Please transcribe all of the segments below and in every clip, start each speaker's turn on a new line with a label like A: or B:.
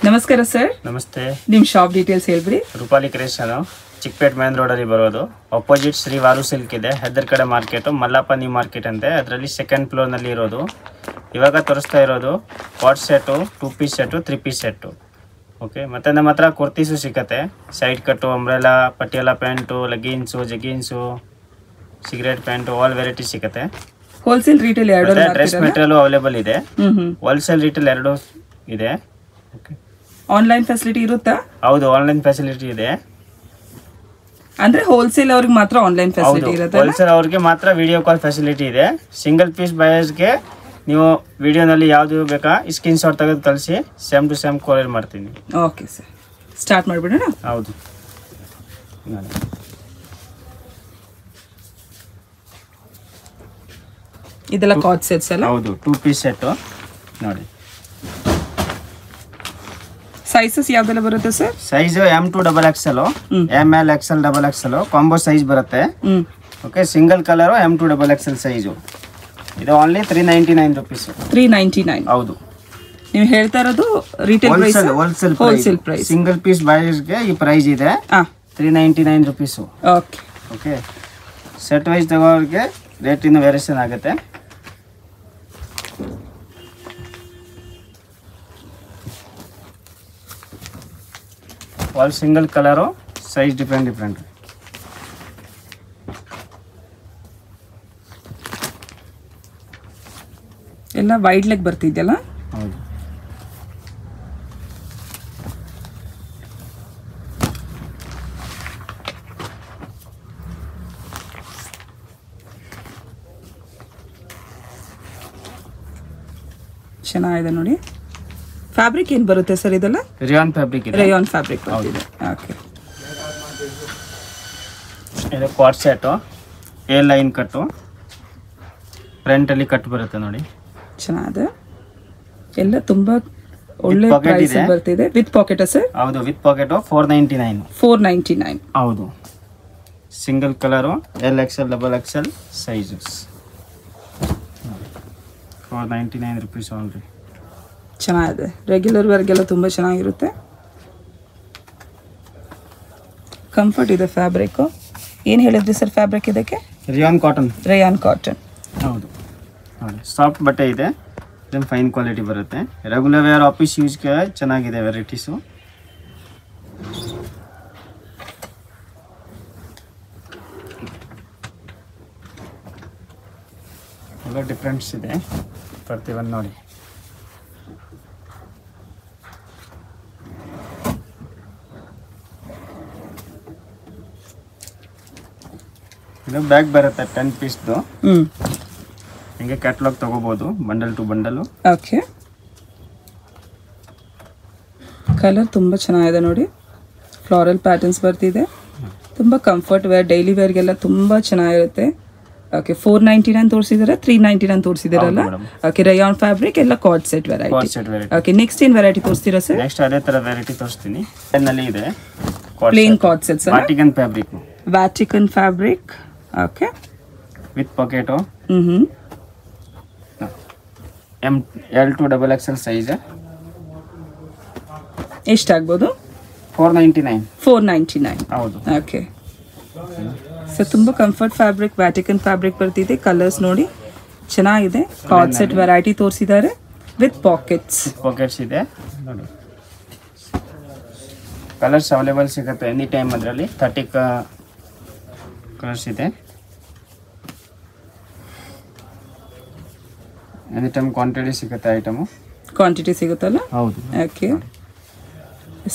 A: ನಮಸ್ಕಾರ ಸರ್.
B: ನಮಸ್ತೆ.
A: ನಿಮ್ಮ ಶಾಪ್ ಡೀಟೇಲ್ಸ್ ಹೇಳ್ಬಿಡಿ.
B: ರೂಪಾಲಿ ಕ್ರಿಯೇಷನ್, ಚಿಕ್ಕಪೇಟ್ ಮೇನ್ ರೋಡಲ್ಲಿ ಬರೋದು. ಅಪೋಸಿಟ್ ಶ್ರೀ ವಾರು ಸಿಲ್ಕ್ ಇದೆ, ಹೆದರ್ ಕಡೆ ಮಾರ್ಕೆಟು, ಮಲ್ಲಪ್ಪ ನ್ಯೂ ಮಾರ್ಕೆಟ್ ಅಂತೆ. ಅದರಲ್ಲಿ ಸೆಕೆಂಡ್ ಫ್ಲೋರ್ನಲ್ಲಿ ಇರೋದು. ಇವಾಗ ತೋರಿಸ್ತಾ ಇರೋದು ಕಾಟ್ set, 2 piece set, 3 piece set. Okay, ಮತ್ತು ನಮ್ಮ ಹತ್ರ ಕುರ್ತೀಸು ಸಿಗುತ್ತೆ. Side cut, umbrella, Patiala pant, leggings, jeggings, cigarette pant, all variety ಸಿಗುತ್ತೆ.
A: ಹೋಲ್ಸೇಲ್ ರಿಟೇಲ್ ಎರಡು
B: ಡ್ರೆಸ್ ಮೆಟೀರಿಯಲ್ ಅವೈಲೇಬಲ್ ಇದೆ. ಹೋಲ್ಸೇಲ್ ರಿಟೇಲ್ ಎರಡು ಇದೆ. ಓಕೆ,
A: ಆನ್ಲೈನ್ ಫೆಸಿಲಿಟಿ ಇರುತ್ತಾ?
B: ಹೌದು, ಆನ್ಲೈನ್ ಫೆಸಿಲಿಟಿ ಇದೆ.
A: ಅಂದ್ರೆ ಹೋಲ್ಸೇಲ್ ಅವ್ರಿಗೆ ಮಾತ್ರ ಆನ್ಲೈನ್ ಫೆಸಿಲಿಟಿ ಇರುತ್ತೆ.
B: ಹೋಲ್ಸೇಲ್ ಅವ್ರಿಗೆ ಮಾತ್ರ ವಿಡಿಯೋ ಕಾಲ್ ಫೆಸಿಲಿಟಿ ಇದೆ. ಸಿಂಗಲ್ ಪೀಸ್ ಬಯರ್ಸ್ಗೆ ನೀವು ವಿಡಿಯೋನಲ್ಲಿ ಯಾವುದು ಬೇಕಾ ಸ್ಕ್ರೀನ್ ಶಾಟ್ ತೆಗೆದು ಕಳಿಸಿ, ಸೇಮ್ ಟು ಸೇಮ್ ಕೊರಿಯರ್ ಮಾಡ್ತೀನಿ.
A: ಓಕೆ ಸರ್, ಸ್ಟಾರ್ಟ್ ಮಾಡಿಬಿಡೋಣ.
B: ಹೌದು,
A: ಇದೆಲ್ಲ ಕಾಟ್ ಸೆಟ್ಸ್ ಅಲ್ಲ?
B: ಹೌದು, 2 ಪೀಸ್ ಸೆಟ್ಟು ನೋಡಿ.
A: ಸೈಜಸ್ ಯಾವ್ದೆಲ್ಲ ಬರುತ್ತೆ ಸರ್?
B: Size M2 XXL, ML XL XXL combo size ಬರುತ್ತೆ. Okay, single colour M2 XXL size. ಇದು ಓನ್ಲಿ 399 ರುಪೀಸ್.
A: 399.
B: ಹೌದು,
A: ನೀವು ಹೇಳ್ತಾ ಇರೋದು retail price? Wholesale price.
B: Single piece ಬಯರ್ಸ್ಗೆ ಈ ಪ್ರೈಸ್ ಇದೆ 399 rupees.
A: Okay
B: okay, set wise ತಗೋರಿಗೆ ರೇಟ್ ಇನ್ನು ವೇರಿಯೇಷನ್ ಆಗುತ್ತೆ. All single colour, size different.
A: ಎಲ್ಲ ವೈಡ್ ಲೆಗ್ ಬರ್ತಿದ್ಯಲ್ಲ?
B: ಹೌದು,
A: ಚೆನ್ನಾಗಿದೆ ನೋಡಿ. ಫ್ಯಾಬ್ರಿಕ್ ಏನು ಬರುತ್ತೆ ಸರ್ ಇದೆಲ್ಲ?
B: ರೇಯಾನ್ ಫ್ಯಾಬ್ರಿಕ್ ಇದೆ.
A: ರೇಯಾನ್ ಫ್ಯಾಬ್ರಿಕ್ ಬರುತ್ತೆ. ಓಕೆ,
B: ಇದು quad set, A line cut, ಫ್ರಂಟಲ್ಲಿ ಕಟ್ ಬರುತ್ತೆ ನೋಡಿ.
A: ಚೆನ್ನಾಗಿದೆ. ಎಲ್ಲ ತುಂಬಾ ಒಳ್ಳೆ ಪ್ರೈಸ್ ಬರ್ತಿದೆ. With packet sir?
B: ಹೌದು, ವಿತ್ ಪಾಕೆಟ್ 499.
A: 499.
B: ಹೌದು, single colour, LXL XXL sizes. 499 rupees only.
A: ಚೆನ್ನಾಗಿದೆ. ರೆಗ್ಯುಲರ್ ವರ್ಗೆಲ್ಲ ತುಂಬ ಚೆನ್ನಾಗಿರುತ್ತೆ. ಕಂಫರ್ಟ್ ಇದೆ ಫ್ಯಾಬ್ರಿಕ್. ಏನು ಹೇಳಿದ್ರಿ ಸರ್ ಫ್ಯಾಬ್ರಿಕ್ ಇದಕ್ಕೆ?
B: Rayon cotton.
A: Rayon cotton.
B: ಹೌದು ನೋಡಿ, ಸಾಫ್ಟ್ ಬಟ್ಟೆ ಇದೆ, ಇದನ್ನು ಫೈನ್ ಕ್ವಾಲಿಟಿ ಬರುತ್ತೆ. ರೆಗ್ಯುಲರ್ ವೇರ್ ಆಫೀಸ್ ಯೂಸ್ಗೆ ಚೆನ್ನಾಗಿದೆ ವೆರೈಟೀಸು. ಎಲ್ಲ ಡಿಫ್ರೆಂಟ್ಸ್ ಇದೆ ಪ್ರತಿಯೊಂದು ನೋಡಿ. ಇದು ಬ್ಯಾಗ್ ಬರುತ್ತೆ 10 ಪೀಸ್ದು. ಹಿಂಗೆ ಕ್ಯಾಟ್ಲಾಗ್ ತಗೋಬಹುದು, bundle to bundle.
A: Okay, colour ತುಂಬ ಚೆನ್ನಾಗಿದೆ ನೋಡಿ. ಫ್ಲಾರಲ್ ಪ್ಯಾಟರ್ನ್ಸ್ ಬರ್ತಿದೆ. ತುಂಬ ಕಂಫರ್ಟ್ ವೇರ್, ಡೈಲಿ ವೇರ್ಗೆಲ್ಲ ತುಂಬ ಚೆನ್ನಾಗಿರುತ್ತೆ. ಓಕೆ, 499 ತೋರಿಸಿದಾರೆ, 399 ತೋರಿಸಿದಾರಲ್ಲ? ಓಕೆ, ರೇಯಾನ್ ಫ್ಯಾಬ್ರಿಕ್, ಎಲ್ಲ co-ord set variety. Okay, next ಏನು ವೆರೈಟಿ ತೋರಿಸ್ತೀರಾ ಸರ್?
B: ನೆಕ್ಸ್ಟ್ ಅದೇ ತರ ವೆರೈಟಿ ತೋರಿಸ್ತೀನಿ. ನಲ್ಲಿ ಇದೆ
A: plain co-ord sets,
B: Vatican fabric.
A: Vatican fabric. Okay,
B: with pocket. L2 XXL size.
A: ಎಷ್ಟಾಗ್ಬೋದು?
B: 499.
A: 499.
B: ಹೌದು.
A: ಓಕೆ, ಸೊ ತುಂಬ ಕಂಫರ್ಟ್ ಫ್ಯಾಬ್ರಿಕ್, ವ್ಯಾಟಿಕನ್ ಫ್ಯಾಬ್ರಿಕ್ ಬರ್ತಿದೆ. ಕಲರ್ಸ್ ನೋಡಿ ಚೆನ್ನಾಗಿದೆ. ಕಾರ್ಡ್ ಸೆಟ್ ವೆರೈಟಿ ತೋರಿಸಿದ್ದಾರೆ ವಿತ್ ಪಾಕೆಟ್ಸ್.
B: ಪಾಕೆಟ್ಸ್ ಇದೆ ನೋಡಿ. ಕಲರ್ಸ್ ಅವೈಲೇಬಲ್ ಸಿಗುತ್ತೆ ಎನಿ ಟೈಮ್. ಅದರಲ್ಲಿ 30 ಕಲರ್ಸ್ ಇದೆ. ಎನಿ ಟೈಮ್ ಕ್ವಾಂಟಿಟಿ ಸಿಗುತ್ತೆ, ಐಟಮು
A: ಕ್ವಾಂಟಿಟಿ ಸಿಗುತ್ತಲ್ಲ?
B: ಹೌದು.
A: ಓಕೆ,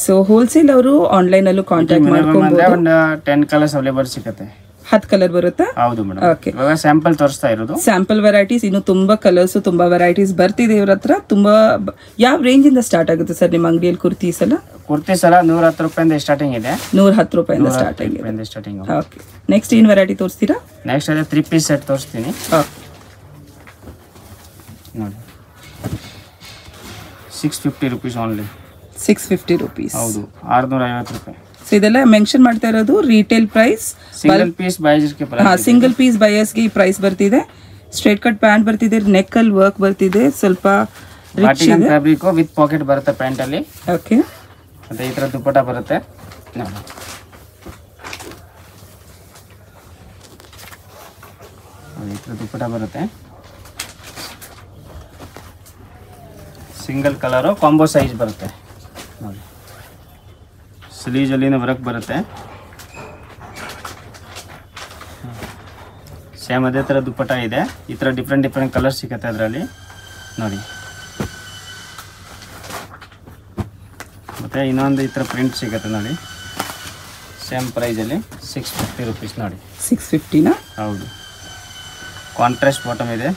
A: ಸೊ ಹೋಲ್ಸೇಲ್ ಅವರು ಆನ್ಲೈನಲ್ಲೂ ಕಾಂಟ್ಯಾಕ್ಟ್ ಮಾಡ್ಕೊಬಹುದು.
B: ಒಂದು 10 ಕಲರ್ಸ್ ಅವೈಲೇಬಲ್ ಸಿಗುತ್ತೆ.
A: 10 ಕಲರ್ ಬರುತ್ತಾ?
B: ಹೌದು ಮೇಡಮ್.
A: ಓಕೆ,
B: ಇವಾಗ ಸ್ಯಾಂಪಲ್ ತೋರಿಸ್ತಾ ಇರೋದು.
A: ಸ್ಯಾಂಪಲ್ ವೆರೈಟೀಸ್, ಇನ್ನು ತುಂಬಾ ಕಲರ್ಸ್, ತುಂಬಾ ವೆರೈಟೀಸ್ ಬರ್ತಿದೆ ಇವ್ರ ಹತ್ರ. ತುಂಬಾ ಯಾವ ರೇಂಜ್ ಇಂದ ಸ್ಟಾರ್ಟ್ ಆಗುತ್ತೆ ಸರ್ ನಿಮ್ಮ ಅಂಗಡಿಯಲ್ಲಿ ಕುರ್ತೀಸ್ ಎಲ್ಲ?
B: ಕುರ್ತೀಸ್ ಎಲ್ಲ 110 ರೂಪಾಯಿಂದ ಸ್ಟಾರ್ಟಿಂಗ್ ಇದೆ.
A: 110 ರೂಪಾಯಿಂದ ಸ್ಟಾರ್ಟಿಂಗ್ ಇದೆ. ಓಕೆ, ನೆಕ್ಸ್ಟ್ ಏನು ವೆರೈಟಿ ತೋರಿಸ್ತೀರಾ?
B: ನೆಕ್ಸ್ಟ್ ಅದೇ 3 ಪೀಸ್ ಸೆಟ್ ತೋರಿಸ್ತೀನಿ ನೋಡಿ. 650 rupees only.
A: 650 rupees.
B: ಹೌದು 650 ರೂಪಾಯಿ.
A: ಸೊ ಇದೆಲ್ಲ ಮೆನ್ಷನ್ ಮಾಡ್ತಾ ಇರೋದು retail price.
B: Single piece buyers ಗೆ ಪ್ರೈಸ್.
A: ಸಿಂಗಲ್ ಪೀಸ್ ಬಯರ್ಸ್ ಗೆ ಈ ಪ್ರೈಸ್ ಬರ್ತಿದೆ. ಸ್ಟ್ರೇಟ್ ಕಟ್ ಪ್ಯಾಂಟ್ ಬರ್ತಿದೆ, ನೆಕ್ ಅಲ್ಲಿ ವರ್ಕ್ ಬರ್ತಿದೆ, ಸ್ವಲ್ಪ
B: ಬಾಟಿಗನ್ ಫ್ಯಾಬ್ರಿಕ್ ವಿತ್ ಪಾಕೆಟ್ ಬರುತ್ತೆ ಪ್ಯಾಂಟ್ ಅಲ್ಲಿ.
A: ಓಕೆ,
B: ಮತ್ತೆ ಈ ತರ ದುಪ್ಪಟ ಬರುತ್ತೆ ನೋಡಿ. ಈ ತರ ದುಪ್ಪಟ ಬರುತ್ತೆ, ಸಿಂಗಲ್ ಕಲರು ಕಾಂಬೋ ಸೈಜ್ ಬರುತ್ತೆ ನೋಡಿ. ಸ್ಲೀವ್ಸ್ ಅಲ್ಲಿನ ವರ್ಕ್ ಬರುತ್ತೆ, ಸೇಮ್ ಅದೇ ಥರ ದುಪ್ಪಟ ಇದೆ. ಈ ಥರ ಡಿಫ್ರೆಂಟ್ ಕಲರ್ ಸಿಗುತ್ತೆ ಅದರಲ್ಲಿ ನೋಡಿ. ಮತ್ತು ಇನ್ನೊಂದು ಈ ಥರ ಪ್ರಿಂಟ್ ಸಿಗುತ್ತೆ ನೋಡಿ, ಸೇಮ್ ಪ್ರೈಸಲ್ಲಿ 650 ರುಪೀಸ್ ನೋಡಿ.
A: 650ನಾ?
B: ಹೌದು. ಕಾಂಟ್ರಾಸ್ಟ್ ಬಾಟಮ್ ಇದೆ,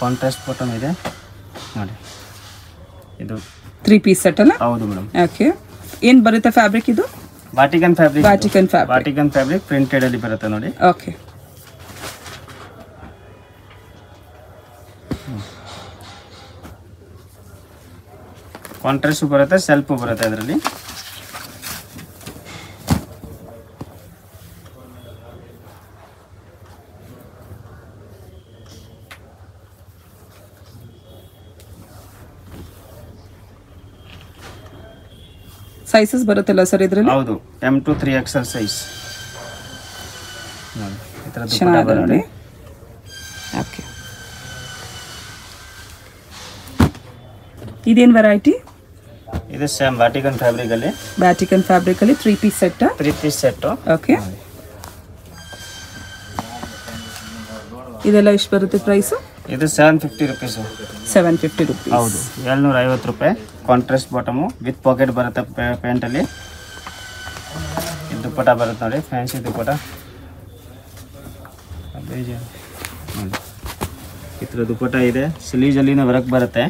B: ಕಾಂಟ್ರಾಸ್ಟ್ ಬಾಟಮ್ ಇದೆ ನೋಡಿ. ಇದು
A: 3 ಪೀಸ್ ಸೆಟ್ ಅಲ್ಲ?
B: ಹೌದು ಮೇಡಮ್.
A: ಓಕೆ, ಏನು ಬರುತ್ತೆ ಫ್ಯಾಬ್ರಿಕ್ ಇದು?
B: ಬಾಟಿಗನ್ ಫ್ಯಾಬ್ರಿಕ್.
A: ಬಾಟಿಕನ್ ಫ್ಯಾಬ್ರಿಕ್
B: ಪ್ರಿಂಟೆಡ್ ಅಲ್ಲಿ ಬರುತ್ತೆ ನೋಡಿ.
A: ಓಕೆ,
B: ಕಾಂಟ್ರಾಸ್ಟ್ ಬರುತ್ತೆ, ಸೆಲ್ಫ್ ಬರುತ್ತೆ ಅದರಲ್ಲಿ.
A: ಸೈಜಸ್ ಬರುತ್ತಲ್ಲ ಸರ್ ಇದರಲ್ಲಿ?
B: ಹೌದು, M to 3XL ಸೈಜ್ ನೋಡಿ. ಈ ತರ ದುಪ್ಪಟ
A: ಚೆನ್ನಾಗಿದೆ ನೋಡಿ.
B: ಬರುತ್ತೆ.
A: ಓಕೆ, ಇದೇನು ವೆರೈಟಿ?
B: ಇದು ಸೇಮ್ ಬಾಟಿಗನ್ ಫ್ಯಾಬ್ರಿಕ್ ಅಲ್ಲಿ.
A: ಬಾಟಿಕನ್ ಫ್ಯಾಬ್ರಿಕ್ ಅಲ್ಲಿ 3 piece set.
B: 3 piece set.
A: Okay, ಇದೆಲ್ಲ ಎಷ್ಟು ಬರುತ್ತೆ ಪ್ರೈಸ್?
B: ಇದು 750 ರುಪೀಸ್.
A: 750 ರುಪೀಸ್.
B: ಹೌದು, 750 ರೂಪಾಯಿ. ಕಾಂಟ್ರಾಸ್ಟ್ ಬಾಟಮು ವಿತ್ ಪಾಕೆಟ್ ಬರುತ್ತೆ ಪ್ಯಾಂಟ್ ಅಲ್ಲಿ. ಇದು ದುಪ್ಪಟ ಬರುತ್ತೆ ನೋಡಿ, ಫ್ಯಾನ್ಸಿ ದುಪ್ಪಟ. ಈ ಥರ ದುಪ್ಪಟ ಇದೆ, ಸ್ಲೀವ್ಸ್ ಅಲ್ಲಿನ ವರ್ಕ್ ಬರುತ್ತೆ.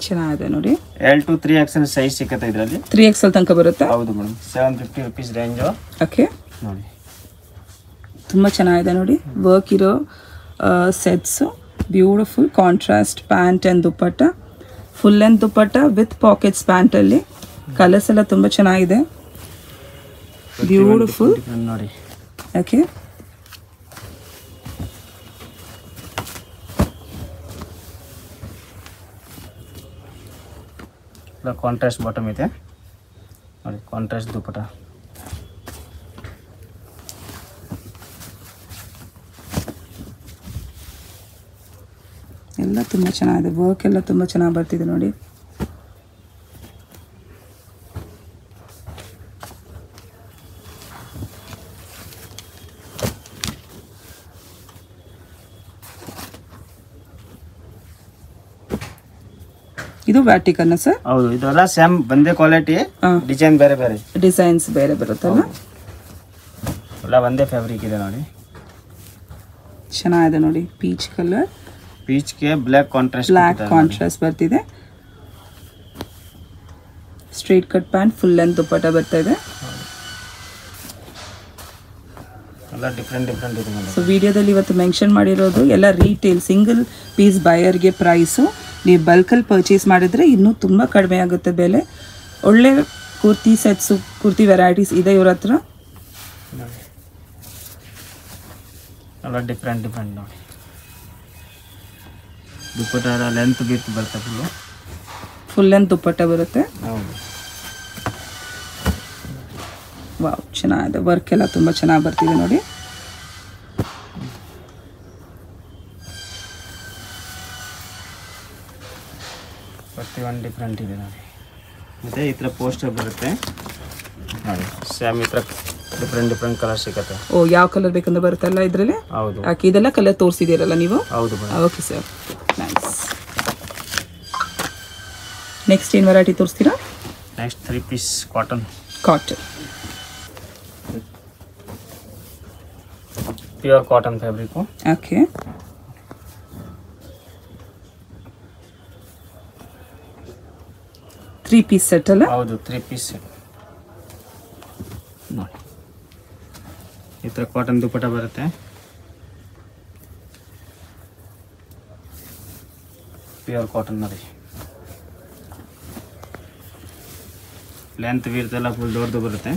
A: ಚೆನ್ನಾಗಿದೆ ನೋಡಿ.
B: L to 3XL ಸೈಜ್ ಸಿಗುತ್ತೆ ಇದರಲ್ಲಿ.
A: 3XL ತನಕ ಬರುತ್ತೆ.
B: ಹೌದು ಮೇಡಮ್, 750 ರುಪೀಸ್ ರೇಂಜು.
A: ಓಕೆ,
B: ನೋಡಿ
A: ತುಂಬ ಚೆನ್ನಾಗಿದೆ ನೋಡಿ. ವರ್ಕ್ ಇರೋ sets, beautiful contrast pant and dupatta, full length dupatta with pockets ಪ್ಯಾಂಟಲ್ಲಿ. ಕಲರ್ಸ್ ಎಲ್ಲ ತುಂಬ ಚೆನ್ನಾಗಿದೆ, ಬ್ಯೂಟಿಫುಲ್
B: ನೋಡಿ.
A: ಓಕೆ,
B: ಕಾಂಟ್ರಾಸ್ಟ್ ಬಾಟಮ್ ಇದೆ ನೋಡಿ, ಕಾಂಟ್ರಾಸ್ಟ್ ದುಪ್ಪಟ.
A: ಎಲ್ಲ ತುಂಬ ಚೆನ್ನಾಗಿದೆ, ವರ್ಕ್ ಎಲ್ಲ ತುಂಬ ಚೆನ್ನಾಗಿ ಬರ್ತಿದೆ ನೋಡಿ. ಇದು ವ್ಯಾಟಿಕನ್ನ ಸರ್?
B: ಹೌದು, ಇದೆಲ್ಲ ಸೇಮ್ ಒಂದೇ ಕ್ವಾಲಿಟಿ, ಡಿಸೈನ್ ಬೇರೆ ಬೇರೆ,
A: ಡಿಸೈನ್ಸ್ ಬೇರೆ ಬರುತ್ತಲ್ಲ.
B: ಎಲ್ಲ ಒಂದೇ ಫ್ಯಾಬ್ರಿಕ್ ಇದೆ ನೋಡಿ.
A: ಚೆನ್ನಾಗಿದೆ ನೋಡಿ, ಪೀಚ್ ಕಲರ್,
B: ಪೀಚ್ಗೆ ಬ್ಲ್ಯಾಕ್
A: ಕಾಂಟ್ರಾಸ್ಟ್ ಬರ್ತಿದೆ. Straight cut pant, full length dupatta ಬರ್ತಾ ಇದೆ.
B: ಎಲ್ಲ ಡಿಫ್ರೆಂಟ್ ಇದೆ ನೋಡಿ.
A: ಸೊ ವಿಡಿಯೋದಲ್ಲಿ ಇವತ್ತು ಮೆನ್ಷನ್ ಮಾಡಿರೋದು ಎಲ್ಲ ರೀಟೇಲ್, ಸಿಂಗಲ್ ಪೀಸ್ ಬಯರ್ಗೆ ಪ್ರೈಸು. ನೀವು ಬಲ್ಕಲ್ಲಿ ಪರ್ಚೇಸ್ ಮಾಡಿದರೆ ಇನ್ನೂ ತುಂಬ ಕಡಿಮೆ ಆಗುತ್ತೆ ಬೆಲೆ. ಒಳ್ಳೆ ಕುರ್ತಿ ಸೆಟ್ಸು, ಕುರ್ತಿ ವೆರೈಟೀಸ್ ಇದೆ ಇವ್ರ ಹತ್ರ.
B: ಎಲ್ಲ ಡಿಫ್ರೆಂಟ್ ನೋಡಿ. ದುಪ್ಪಟ್ಟ ಲೆಂತ್ ಬಿಟ್ಟು ಬರುತ್ತೆ,
A: ಫುಲ್ ಲೆಂತ್ ದುಪ್ಪಟ್ಟ ಬರುತ್ತೆ.
B: ಹೌದು,
A: ವಾವ್, ಚೆನ್ನಾಗಿದೆ. ವರ್ಕ್ ಎಲ್ಲ ತುಂಬ ಚೆನ್ನಾಗಿ ಬರ್ತಿದೆ ನೋಡಿ.
B: ಪ್ರತಿಯೊಂದು ಡಿಫ್ರೆಂಟ್ ಇದೆ ನೋಡಿ. ಮತ್ತು ಈ ಥರ ಪೋಸ್ಟರ್ ಬರುತ್ತೆ ನೋಡಿ, ಸೇಮ್ ಈ ಥರ ಡಿಫ್ರೆಂಟ್ ಕಲರ್ ಸಿಗುತ್ತೆ.
A: ಓ, ಯಾವ ಕಲರ್ ಬೇಕಂದ್ರೆ ಬರುತ್ತಲ್ಲ ಇದರಲ್ಲಿ?
B: ಹೌದು.
A: ಯಾಕೆ ಇದೆಲ್ಲ ಕಲರ್ ತೋರಿಸಿದ್ದೀರಲ್ಲ ನೀವು?
B: ಹೌದು.
A: Okay sir, nice. ನೆಕ್ಸ್ಟ್ ಏನು ವೆರೈಟಿ ತೋರಿಸ್ತೀರಾ?
B: Next 3 piece cotton. Pure cotton fabric.
A: Okay, three piece set ಅಲ್ಲ?
B: ಹೌದು, 3 ಪೀಸ್ ಸೆಟ್ ನೋಡಿ. ಈ ಥರ ಕಾಟನ್ ದುಪ್ಪಟ ಬರುತ್ತೆ. ಪ್ಯೂರ್ ಕಾಟನ್ ನೋಡಿ. ಲೆಂತ್ ವೀರ್ತೆಲ್ಲ ಫುಲ್ ದೊಡ್ಡದು ಬರುತ್ತೆ.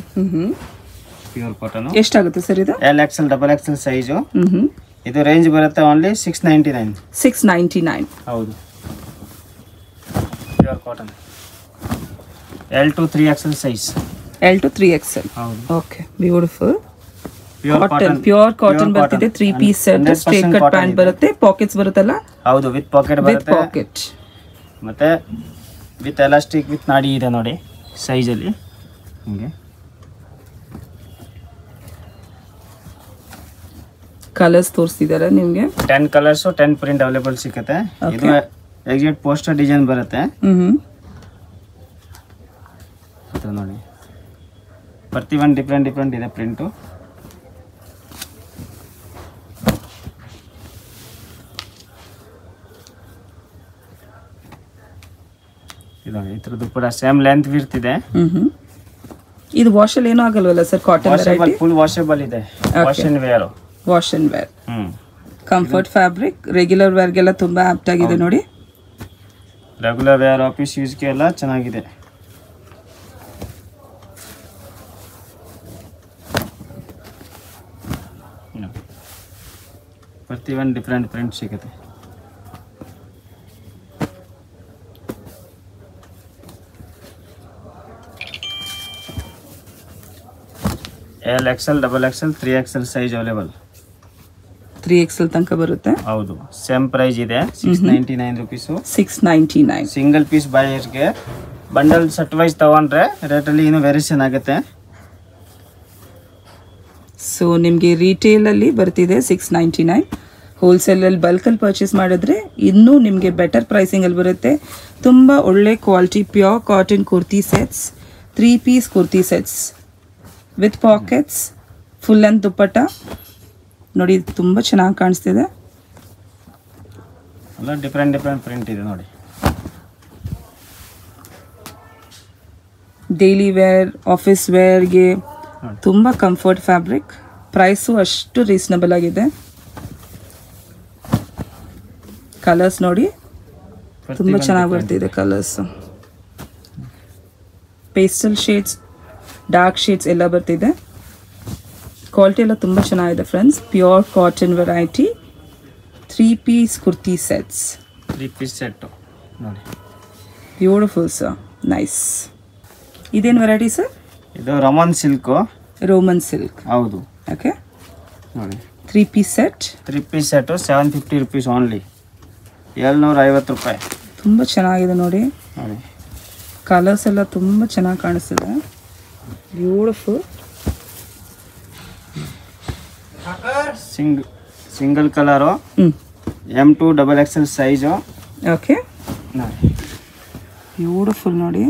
B: Pure cotton.
A: ಎಷ್ಟಾಗುತ್ತೆ ಸರ್ ಇದು?
B: XL XXL ಸೈಜು.
A: ಹ್ಮ್.
B: ಇದು ರೇಂಜ್ ಬರುತ್ತೆ ಓನ್ಲಿ 699.
A: 699.
B: ಹೌದು, pure cotton. L to 3XL size.
A: L to 3XL.
B: ಹೌದು.
A: ಓಕೆ, beautiful.
B: Pure cotton,
A: pure cotton ಬರ್ತಿದೆ. 3 piece set, straight cut pant ಬರುತ್ತೆ, ಪಾಕೆಟ್ಸ್ ಬರುತ್ತಲ್ಲ?
B: ಹೌದು, ವಿತ್ ಪಾಕೆಟ್ ಬರುತ್ತೆ.
A: ಪಾಕೆಟ್
B: ಮತ್ತೆ ವಿತ್ ಎಲಾಸ್ಟಿಕ್ ವಿತ್ ನಾಡಿ ಇದೆ ನೋಡಿ ಸೈಜಲ್ಲಿ. ಹಿಂಗೆ
A: ಕಲರ್ಸ್ ತೋರಿಸ್ತಿದ್ದಾರೆ ನಿಮಗೆ.
B: 10 ಕಲರ್ಸ್ 10 ಪ್ರಿಂಟ್ ಅವೈಲೇಬಲ್ ಸಿಗುತ್ತೆ. ಇದು ಎಕ್ಸಾಕ್ಟ್ ಪೋಸ್ಟರ್ ಡಿಸೈನ್ ಬರುತ್ತೆ. ನೋಡಿ, ಪ್ರತಿ ಒಂದು ಡಿಫ್ರೆಂಟ್ ಡಿಫ್ರೆಂಟ್ ಇದೆ ಪ್ರಿಂಟು. ಇದ್ರದ್ದು ಕೂಡ ಸೇಮ್ ಲೆಂತ್ ಇರ್ತಿದೆ.
A: ಇದು ವಾಶಲ್ ಏನೂ ಆಗಲ್ವಲ್ಲ ಸರ್? ಕಾಟನ್ ವೆರೈಟಿ,
B: ಫುಲ್ ವಾಷಬಲ್ ಇದೆ. Wash and wear.
A: Wash and wear. Comfort fabric, regular ವೇರ್ಗೆಲ್ಲ ತುಂಬಾ ಆಪ್ಟ್ ಆಗಿದೆ ನೋಡಿ.
B: ರೆಗ್ಯುಲರ್ ವೇರ್, ಆಫೀಸ್ ಯೂಸ್ಗೆ ಎಲ್ಲ ಚೆನ್ನಾಗಿದೆ. ಪ್ರತಿ ಒಂದು ಡಿಫ್ರೆಂಟ್ ಪ್ರಿಂಟ್ ಸಿಗುತ್ತೆ. L XL XXL 3XL size available.
A: 3XL ತನಕ ಬರುತ್ತೆ.
B: ಹೌದು, ಸೇಮ್ ಪ್ರೈಸ್ ಇದೆ. 699 ರುಪೀಸು.
A: 699.
B: ಸಿಂಗಲ್ ಪೀಸ್ ಬಾಯರ್ಸ್ಗೆ. ಬಂಡಲ್ ಸೆಟ್ ವೈಸ್ ತಗೊಂಡ್ರೆ ರೇಟಲ್ಲಿ ಇನ್ನೂ ವೇರಿಯೇಷನ್ ಆಗುತ್ತೆ.
A: ಸೊ ನಿಮಗೆ ರಿಟೇಲಲ್ಲಿ ಬರ್ತಿದೆ 699. ಹೋಲ್ಸೇಲಲ್ಲಿ ಬಲ್ಕಲ್ಲಿ ಪರ್ಚೇಸ್ ಮಾಡಿದ್ರೆ ಇನ್ನೂ ನಿಮಗೆ ಬೆಟರ್ ಪ್ರೈಸಿಂಗಲ್ಲಿ ಬರುತ್ತೆ. ತುಂಬ ಒಳ್ಳೆ quality pure cotton kurti sets, 3 piece kurti sets with pockets, full length dupatta ನೋಡಿ. ತುಂಬ ಚೆನ್ನಾಗಿ ಕಾಣಿಸ್ತಿದೆ.
B: ಎಲ್ಲ ಡಿಫ್ರೆಂಟ್ ಡಿಫ್ರೆಂಟ್ ಪ್ರಿಂಟ್ ಇದೆ ನೋಡಿ.
A: ಡೈಲಿ ವೇರ್, ಆಫೀಸ್ ವೇರ್ಗೆ ತುಂಬ ಕಂಫರ್ಟ್ ಫ್ಯಾಬ್ರಿಕ್. ಪ್ರೈಸು ಅಷ್ಟು ರೀಸನಬಲ್ ಆಗಿದೆ. ಕಲರ್ಸ್ ನೋಡಿ, ತುಂಬ ಚೆನ್ನಾಗಿ ಬರ್ತಿದೆ colours. Pastel shades, dark shades ಎಲ್ಲ ಬರ್ತಿದೆ. ಕ್ವಾಲಿಟಿ ಎಲ್ಲ ತುಂಬ ಚೆನ್ನಾಗಿದೆ friends. Pure cotton variety, 3 piece kurti sets.
B: 3 piece set ನೋಡಿ.
A: Beautiful sir, nice. ಇದೇನು ವೆರೈಟಿ ಸರ್?
B: ಇದು ರೋಮನ್ ಸಿಲ್ಕು.
A: Roman silk.
B: ಹೌದು.
A: ಓಕೆ
B: ನೋಡಿ,
A: 3 piece set.
B: 3 piece set 750 rupees only. 750 ರೂಪಾಯಿ. ತುಂಬ
A: ಚೆನ್ನಾಗಿದೆ ನೋಡಿ.
B: ನೋಡಿ,
A: ಕಲರ್ಸ್ ಎಲ್ಲ ತುಂಬ ಚೆನ್ನಾಗಿ ಕಾಣಿಸ್ತಿದೆ. Beautiful.
B: Single colour. M2 XXL size.
A: Okay,
B: ನೋಡಿ,
A: ಬ್ಯೂಟಿಫುಲ್ ನೋಡಿ.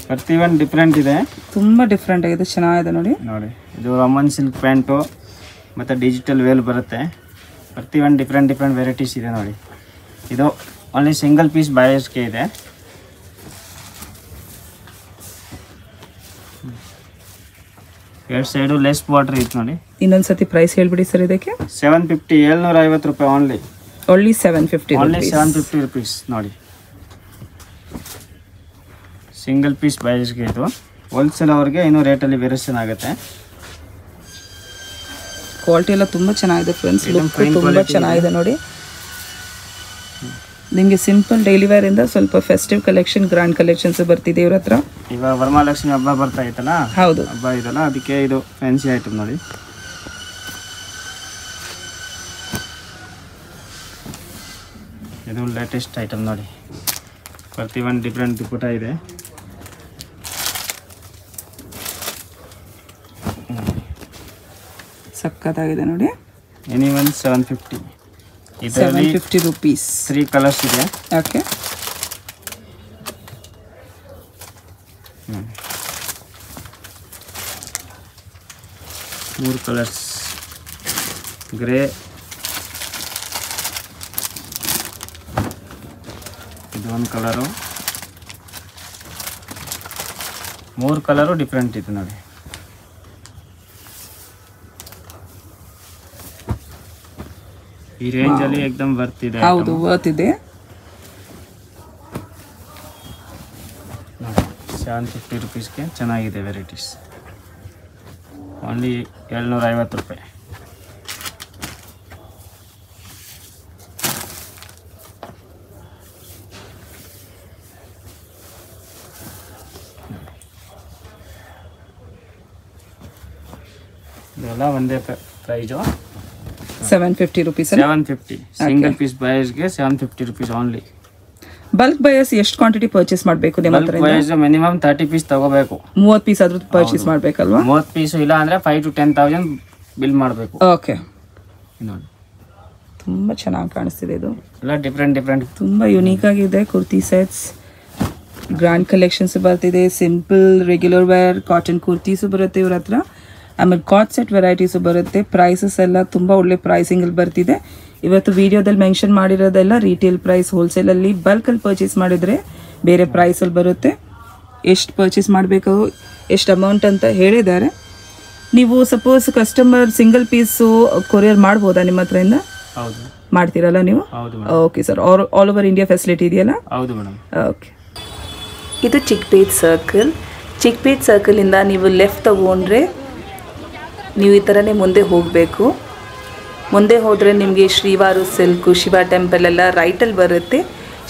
B: ಪ್ರತಿ ಒಂದು ಡಿಫ್ರೆಂಟ್ ಇದೆ.
A: ತುಂಬ ಡಿಫ್ರೆಂಟ್ ಆಗಿದೆ, ಚೆನ್ನಾಗಿದೆ ನೋಡಿ.
B: ನೋಡಿ, ಇದು ರೋಮನ್ ಸಿಲ್ಕ್ ಪ್ಯಾಂಟು ಮತ್ತು ಡಿಜಿಟಲ್ ವೇಲ್ ಬರುತ್ತೆ. ಪ್ರತಿ ಒಂದು ಡಿಫ್ರೆಂಟ್ ಡಿಫ್ರೆಂಟ್ ವೆರೈಟೀಸ್ ಇದೆ ನೋಡಿ. ಇದು ಓನ್ಲಿ ಸಿಂಗಲ್ ಪೀಸ್ ಬಾಯರ್ಸ್ಗೆ ಇದೆ. ಎರಡು ಸೈಡು ಲೆಸ್ ಬಾರ್ಡರ್ ಇತ್ತು ನೋಡಿ.
A: ಇನ್ನೊಂದ್ಸತಿ ಪ್ರೈಸ್ ಹೇಳ್ಬಿಡಿ ಸರ್ ಇದಕ್ಕೆ.
B: 750, 750 ರೂಪಾಯಿ ಓನ್ಲಿ.
A: ಓನ್ಲಿ 750.
B: ಓನ್ಲಿ 750 ರುಪೀಸ್ ನೋಡಿ. ಸಿಂಗಲ್ ಪೀಸ್ ಬಾಯರ್ಸ್ಗೆ ಇದು. ಹೋಲ್ಸೇಲ್ ಅವ್ರಿಗೆ ಇನ್ನೂ ರೇಟಲ್ಲಿ ವೇರಿಯೇಷನ್ ಆಗುತ್ತೆ.
A: ಕ್ವಾಲಿಟಿ ಎಲ್ಲ ತುಂಬ ಚೆನ್ನಾಗಿದೆ ಫ್ರೆಂಡ್ಸ್. ಲುಕ್ ತುಂಬ ಚೆನ್ನಾಗಿದೆ ನೋಡಿ. ನಿಮಗೆ ಸಿಂಪಲ್ ಡೈಲಿ ವೇರ್ ಇಂದ ಸ್ವಲ್ಪ ಫೆಸ್ಟಿವ್ ಕಲೆಕ್ಷನ್, ಗ್ರ್ಯಾಂಡ್ ಕಲೆಕ್ಷನ್ಸ್ ಬರ್ತಿದೆ ಇವ್ರ ಹತ್ರ.
B: ಇವಾಗ ವರಮಹಾಲಕ್ಷ್ಮಿ ಹಬ್ಬ ಬರ್ತಾ ಇತ್ತಲ್ಲ.
A: ಹೌದು,
B: ಹಬ್ಬ ಇದಲ್ಲ, ಅದಕ್ಕೆ ಇದು ಫ್ಯಾನ್ಸಿ ಐಟಮ್ ನೋಡಿ. ಇದು ಲೇಟೆಸ್ಟ್ ಐಟಮ್ ನೋಡಿ. ಪ್ರತಿ ಒಂದು ಡಿಫ್ರೆಂಟ್ ದುಪ್ಪಟ ಇದೆ.
A: ಸಕ್ಕತ್ತಾಗಿದೆ ನೋಡಿ.
B: Any one 750.
A: 750 ರುಪೀಸ್.
B: 3 ಕಲರ್ಸ್ ಇದೆ.
A: ಓಕೆ,
B: ಮೂರು ಕಲರ್ಸ್. ಗ್ರೇ, ಇದು ಒಂದು ಕಲರು. 3 ಕಲರು ಡಿಫ್ರೆಂಟ್ ಇದೆ ನೋಡಿ. ಈ ರೇಂಜಲ್ಲಿ ಏಕದಮ್ ಬರ್ತಿದೆ.
A: ಹೌದು, ವರ್ತ್ ಇದೆ.
B: 750 ರುಪೀಸ್ಗೆ ಚೆನ್ನಾಗಿದೆ ವೆರೈಟೀಸ್. ಓನ್ಲಿ 750 ರೂಪಾಯಿ. ಇದೆಲ್ಲ ಒಂದೇ ಪ್ರೈಸು.
A: 750 rupees.
B: 750 ಸಿಂಗಲ್ ಪೀಸ್ ಬಯರ್ಸ್ಗೆ 750 ರೂಪೀಸ್ ಓನ್ಲಿ.
A: ಬಲ್ಕ್ ಬಯರ್ಸ್ ಎಷ್ಟು ಕ್ವಾಂಟಿಟಿ ಪರ್ಚೇಸ್ ಮಾಡಬೇಕು ನಿಮ್ಮ ಹತ್ರ?
B: ಬಯರ್ಸ್ ಮಿನಿಮಮ್ 30 ಪೀಸ್ ತಗೋಬೇಕು.
A: 30 ಪೀಸ್ ಆದ್ರೂ ಪರ್ಚೇಸ್ ಮಾಡಬೇಕಲ್ವಾ?
B: 30 ಪೀಸ್ ಇಲ್ಲ ಅಂದ್ರೆ 5 to 10,000 ಬಿಲ್ ಮಾಡಬೇಕು.
A: ಓಕೆ,
B: ನೋಡಿ
A: ತುಂಬ ಚೆನ್ನಾಗಿ ಕಾಣಿಸ್ತಿದೆ. ಇದು
B: ಎಲ್ಲ ಡಿಫ್ರೆಂಟ್
A: ತುಂಬ ಯುನೀಕ್ ಆಗಿದೆ. ಕುರ್ತಿ ಸೆಟ್ಸ್, ಗ್ರ್ಯಾಂಡ್ ಕಲೆಕ್ಷನ್ಸ್ ಬರ್ತಿದೆ. Simple regular wear cotton kurtis ಬರುತ್ತೆ ಇವ್ರ ಹತ್ರ. ಆಮೇಲೆ ಕಾಟ್ ಸೆಟ್ ವೆರೈಟೀಸು ಬರುತ್ತೆ. ಪ್ರೈಸಸ್ ಎಲ್ಲ ತುಂಬ ಒಳ್ಳೆ ಪ್ರೈಸಿಂಗಲ್ಲಿ ಬರ್ತಿದೆ. ಇವತ್ತು ವಿಡಿಯೋದಲ್ಲಿ ಮೆನ್ಷನ್ ಮಾಡಿರೋದೆಲ್ಲ ರಿಟೇಲ್ ಪ್ರೈಸ್. ಹೋಲ್ಸೇಲಲ್ಲಿ ಬಲ್ಕಲ್ಲಿ ಪರ್ಚೇಸ್ ಮಾಡಿದರೆ ಬೇರೆ ಪ್ರೈಸಲ್ಲಿ ಬರುತ್ತೆ. ಎಷ್ಟು ಪರ್ಚೇಸ್ ಮಾಡಬೇಕು, ಎಷ್ಟು ಅಮೌಂಟ್ ಅಂತ ಹೇಳಿದ್ದಾರೆ. ನೀವು suppose customer single piece courier ಮಾಡ್ಬೋದಾ ನಿಮ್ಮ ಹತ್ರದಿಂದ?
B: ಹೌದು,
A: ಮಾಡ್ತೀರಲ್ಲ ನೀವು?
B: ಹೌದು.
A: Okay sir, all over India facility ಇದೆಯಲ್ಲ?
B: ಹೌದು ಮೇಡಮ್.
A: ಓಕೆ, ಇದು ಚಿಕ್ಪೇಟ್ ಸರ್ಕಲಿಂದ ನೀವು ಲೆಫ್ಟ್ ತಗೊಂಡ್ರೆ ನೀವು ಈ ಥರನೇ ಮುಂದೆ ಹೋಗಬೇಕು. ಮುಂದೆ ಹೋದರೆ ನಿಮಗೆ ಶ್ರೀವಾರು ಸಿಲ್ಕ್, ಶಿವ ಟೆಂಪಲ್ ಎಲ್ಲ ರೈಟಲ್ಲಿ ಬರುತ್ತೆ.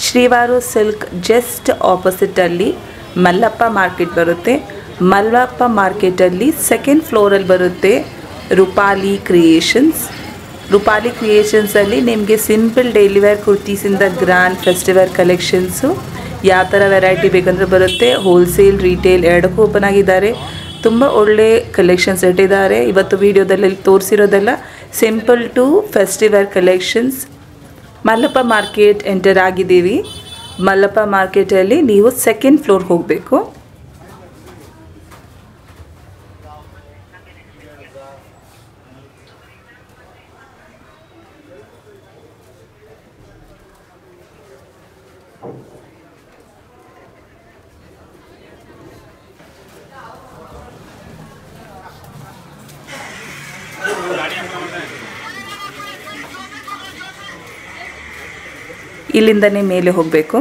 A: ಶ್ರೀವಾರು ಸಿಲ್ಕ್ ಜಸ್ಟ್ ಆಪೋಸಿಟಲ್ಲಿ ಮಲ್ಲಪ್ಪ ಮಾರ್ಕೆಟ್ ಬರುತ್ತೆ. ಮಲ್ಲಪ್ಪ ಮಾರ್ಕೆಟಲ್ಲಿ ಸೆಕೆಂಡ್ ಫ್ಲೋರಲ್ಲಿ ಬರುತ್ತೆ ರೂಪಾಲಿ ಕ್ರಿಯೇಷನ್ಸಲ್ಲಿ ನಿಮಗೆ ಸಿಂಪಲ್ ಡೈಲಿ ವೇರ್ ಕುರ್ತೀಸಿಂದ ಗ್ರ್ಯಾಂಡ್ ಫೆಸ್ಟಿವಲ್ ಕಲೆಕ್ಷನ್ಸು ಯಾವ ಥರ ವೆರೈಟಿ ಬೇಕಂದ್ರೆ ಬರುತ್ತೆ. ಹೋಲ್ಸೇಲ್ ರಿಟೇಲ್ ಎರಡಕ್ಕೂ ಓಪನ್ ಆಗಿದ್ದಾರೆ. ತುಂಬ ಒಳ್ಳೆ ಕಲೆಕ್ಷನ್ಸ್ ಇಟ್ಟಿದ್ದಾರೆ. ಇವತ್ತು ವಿಡಿಯೋದಲ್ಲಿ ತೋರಿಸಿರೋದೆಲ್ಲ simple to festival collections. Mallappa market enter ಆಗಿದ್ದೀವಿ. ಮಲ್ಲಪ್ಪ ಮಾರ್ಕೆಟಲ್ಲಿ ನೀವು ಸೆಕೆಂಡ್ ಫ್ಲೋರ್ ಹೋಗಬೇಕು. ಇಲ್ಲಿಂದನೇ ಮೇಲೆ ಹೋಗಬೇಕು.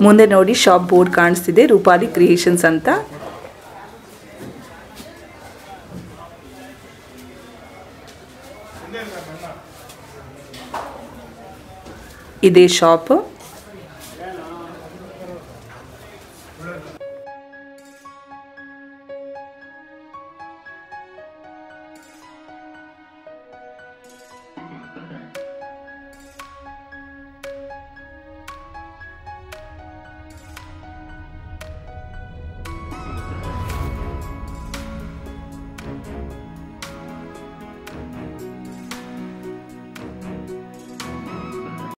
A: ಮುಂದೆ ನೋಡಿ ಶಾಪ್ ಬೋರ್ಡ್ ಕಾಣಿಸ್ತಿದೆ, ರೂಪಾಲಿ ಕ್ರಿಯೇಷನ್ಸ್ ಅಂತ. ಇದೇ ಶಾಪ್.